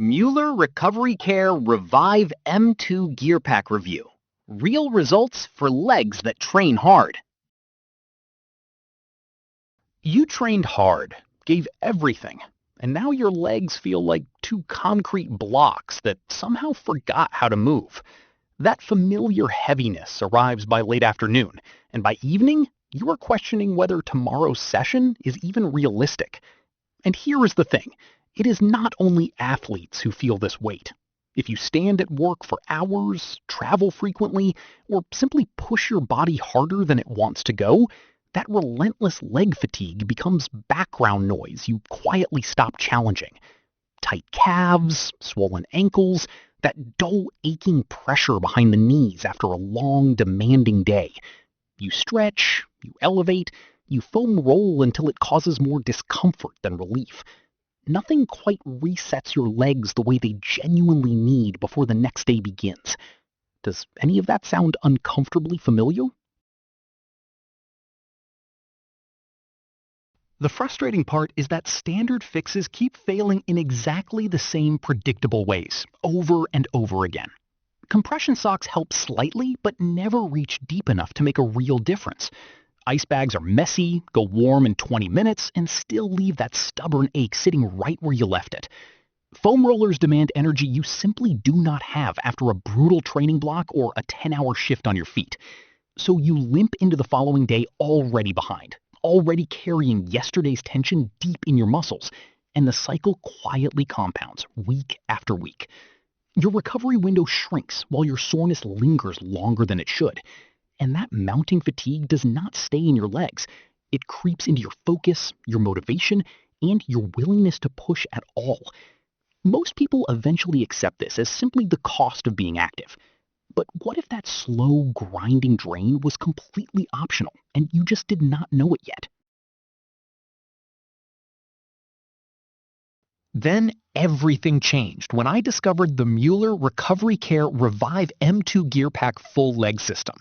Mueller RecoveryCare Revive M2 Gear Pack Review. Real results for legs that train hard. You trained hard, gave everything, and now your legs feel like two concrete blocks that somehow forgot how to move. That familiar heaviness arrives by late afternoon, and by evening, you are questioning whether tomorrow's session is even realistic. And here is the thing. It is not only athletes who feel this weight. If you stand at work for hours, travel frequently, or simply push your body harder than it wants to go, that relentless leg fatigue becomes background noise you quietly stop challenging. Tight calves, swollen ankles, that dull aching pressure behind the knees after a long, demanding day. You stretch, you elevate, you foam roll until it causes more discomfort than relief. Nothing quite resets your legs the way they genuinely need before the next day begins. Does any of that sound uncomfortably familiar? The frustrating part is that standard fixes keep failing in exactly the same predictable ways, over and over again. Compression socks help slightly, but never reach deep enough to make a real difference. Ice bags are messy, go warm in 20 minutes, and still leave that stubborn ache sitting right where you left it. Foam rollers demand energy you simply do not have after a brutal training block or a 10-hour shift on your feet. So you limp into the following day already behind, already carrying yesterday's tension deep in your muscles, and the cycle quietly compounds week after week. Your recovery window shrinks while your soreness lingers longer than it should. And that mounting fatigue does not stay in your legs. It creeps into your focus, your motivation, and your willingness to push at all. Most people eventually accept this as simply the cost of being active. But what if that slow, grinding drain was completely optional, and you just did not know it yet? Then everything changed when I discovered the Mueller RecoveryCare Revive M2 Gear Pack full leg system.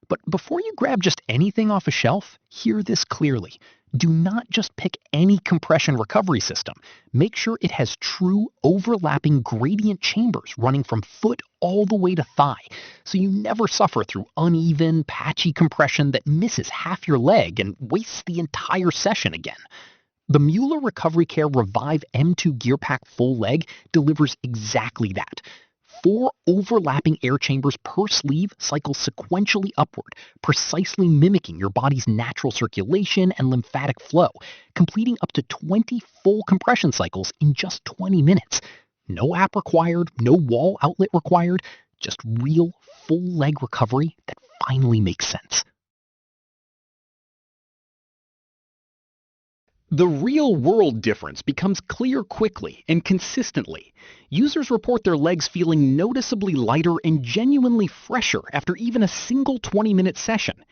But before you grab just anything off a shelf, hear this clearly. Do not just pick any compression recovery system. Make sure it has true overlapping gradient chambers running from foot all the way to thigh, so you never suffer through uneven, patchy compression that misses half your leg and wastes the entire session again. The Mueller RecoveryCare Revive M2 Gear Pack full leg delivers exactly that. 4 overlapping air chambers per sleeve cycle sequentially upward, precisely mimicking your body's natural circulation and lymphatic flow, completing up to 20 full compression cycles in just 20 minutes. No app required, no wall outlet required, just real full leg recovery that finally makes sense. The real-world difference becomes clear quickly and consistently. Users report their legs feeling noticeably lighter and genuinely fresher after even a single 20-minute session.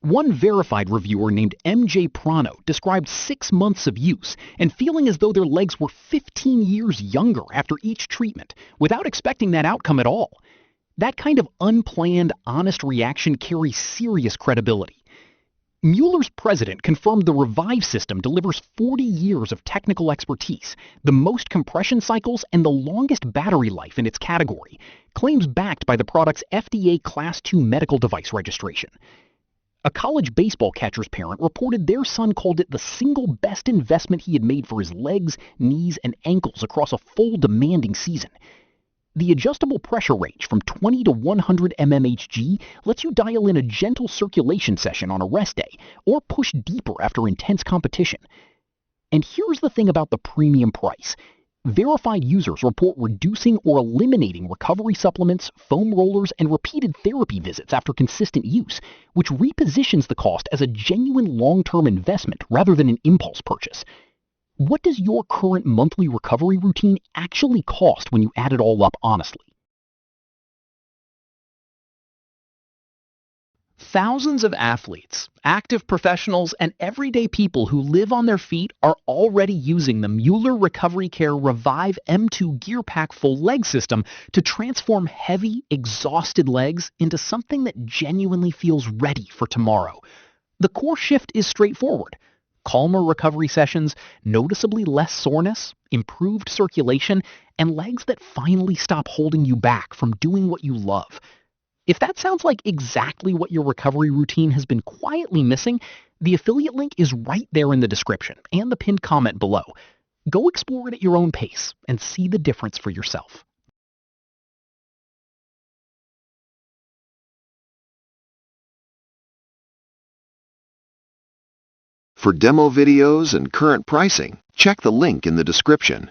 One verified reviewer named MJ Prano described 6 months of use and feeling as though their legs were 15 years younger after each treatment, without expecting that outcome at all. That kind of unplanned, honest reaction carries serious credibility. Mueller's president confirmed the Revive system delivers 40 years of technical expertise, the most compression cycles, and the longest battery life in its category, claims backed by the product's FDA Class II medical device registration. A college baseball catcher's parent reported their son called it the single best investment he had made for his legs, knees, and ankles across a full demanding season. The adjustable pressure range from 20 to 100 mmHg lets you dial in a gentle circulation session on a rest day, or push deeper after intense competition. And here's the thing about the premium price. Verified users report reducing or eliminating recovery supplements, foam rollers, and repeated therapy visits after consistent use, which repositions the cost as a genuine long-term investment rather than an impulse purchase. What does your current monthly recovery routine actually cost when you add it all up honestly? Thousands of athletes, active professionals, and everyday people who live on their feet are already using the Mueller RecoveryCare Revive M2 Gear Pack full leg system to transform heavy, exhausted legs into something that genuinely feels ready for tomorrow. The core shift is straightforward. calmer recovery sessions, noticeably less soreness, improved circulation, and legs that finally stop holding you back from doing what you love. If that sounds like exactly what your recovery routine has been quietly missing, the affiliate link is right there in the description and the pinned comment below. Go explore it at your own pace and see the difference for yourself. For demo videos and current pricing, check the link in the description.